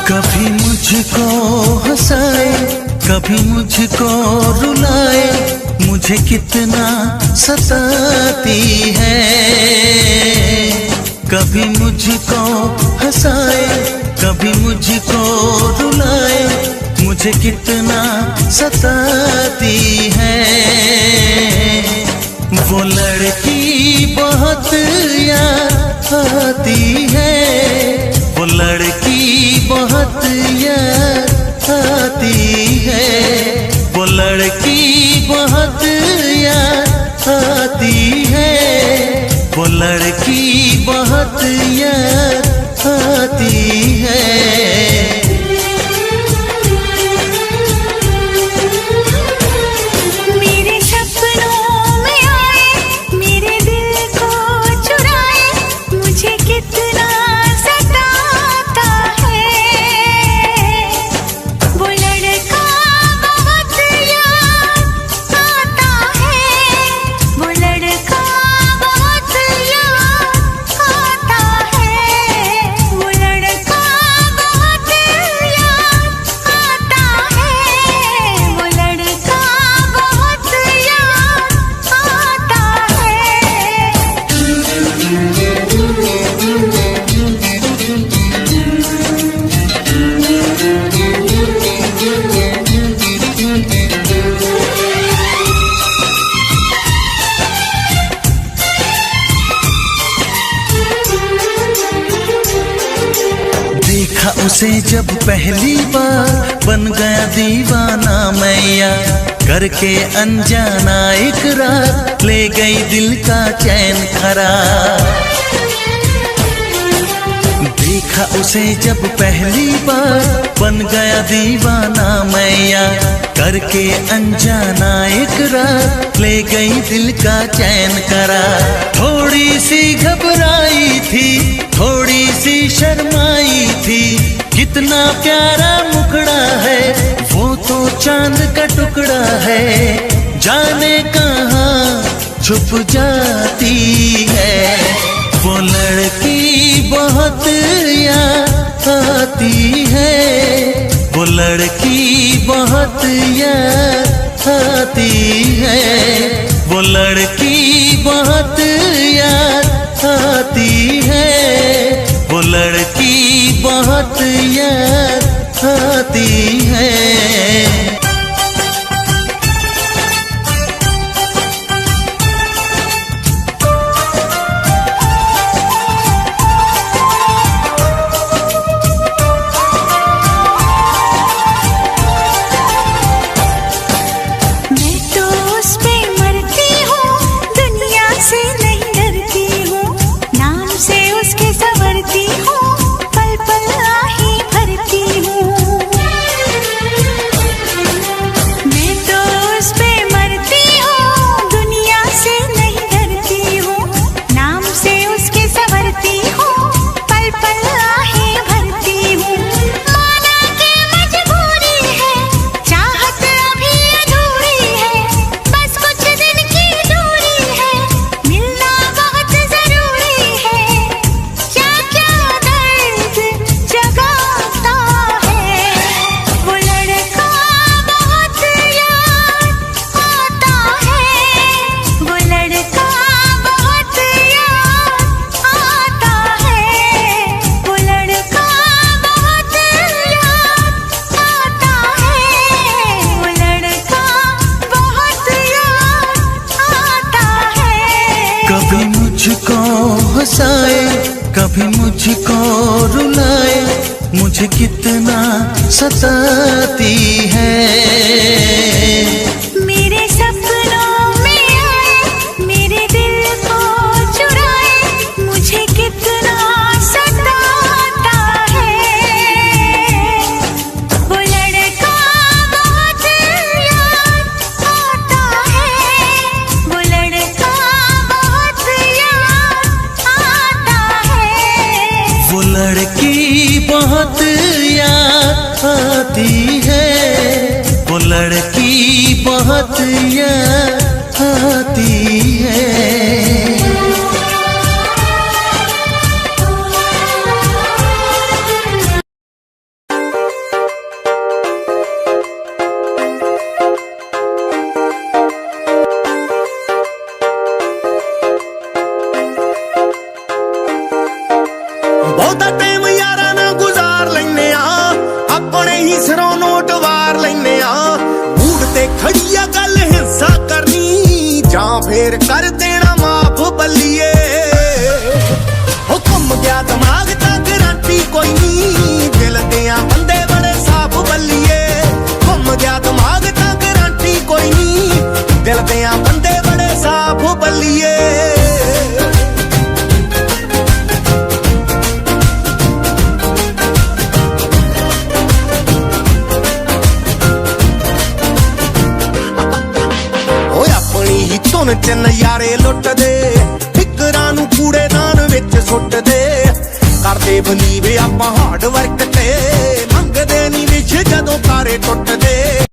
कभी मुझको हंसाए, कभी मुझको रुलाए, मुझे कितना सताती है। कभी मुझको हंसाए, कभी मुझको रुलाए, मुझे कितना सताती है। वो लड़की बहुत याद आती है, वो लड़की बहुत याद आती है, वो लड़की बहुत याद आती है, वो लड़की बहुत याद आती है। देखा उसे जब पहली बार, बन गया दीवाना मैया, करके अनजाना इकरार, ले गई दिल का चैन करार। देखा उसे जब पहली बार, बन गया दीवाना मैया, करके अनजाना इकरार, ले गई दिल का चैन करार। थोड़ी सी घबराई थी, थोड़ी सी शर्माई थी, कितना प्यारा मुखड़ा है, वो तो चांद का टुकड़ा है, जाने कहाँ छुप जाती है। वो लड़की बहुत याद आती है, वो लड़की बहुत याद आती है, वो लड़की बहुत याद आती है, वो लड़की बहुत याद आती है। कभी मुझको हंसाए, कभी मुझको रुलाए, मुझे कितना सताती है। मेरे सपनों में आए, मेरे दिल को चुराए, मुझे कितना सताता है। वो लड़का बहुत याद आता है, वो लड़का बहुत याद आता है। वो लड़की बहुत याद आती है, वो लड़की बहुत याद आती है। ਬਹੁਤਾ ਟਾਈਮ ਯਾਰਾਂ ਨਾਲ ਗੁਜ਼ਾਰ ਲੈਨੇ ਆ, ਆਪਣੇ ਹੀ ਸਿਰੋਂ ਨੋਟ ਵਾਰ ਲੈਨੇ ਆ। ਮੂਡ ਤੇ ਖੜੀ ਆ ਗੱਲ ਹਿੰਸਾ ਕਰਨੀ, ਜਾਂ ਫੇਰ ਕਰ ਦੇਣਾ ਮਾਫ ਬੱਲੀਏ। ਹੋ ਘੁੰਮ ਗਿਆ ਦਿਮਾਗ ਤਾਂ ਗਰੰਟੀ ਕੋਈ ਨਹੀਂ, ਦਿਲ ਦਿਆਂ ਬੰਦੇ ਬੜੇ ਸਾਫ ਬੱਲੀਏ। ਘੁੰਮ ਗਿਆ ਦਿਮਾਗ ਤਾਂ ਗਰੰਟੀ ਕੋਈ ਨਹੀਂ, ਦਿਲ ਦਿਆਂ ਬੰਦੇ ਬੜੇ ਸਾਫ ਬੱਲੀਏ। ਧੁਨ ਚ ਨਜ਼ਾਰੇ ਲੁੱਟਦੇ, ਫਿਕਰਾਂ ਨੂੰ ਕੂੜੇਦਾਨ ਵਿੱਚ ਸੁੱਟਦੇ। ਕਰਦੇ ਬਲੀਵ ਆਪਾਂ ਹਾਰਡ ਵਰਕ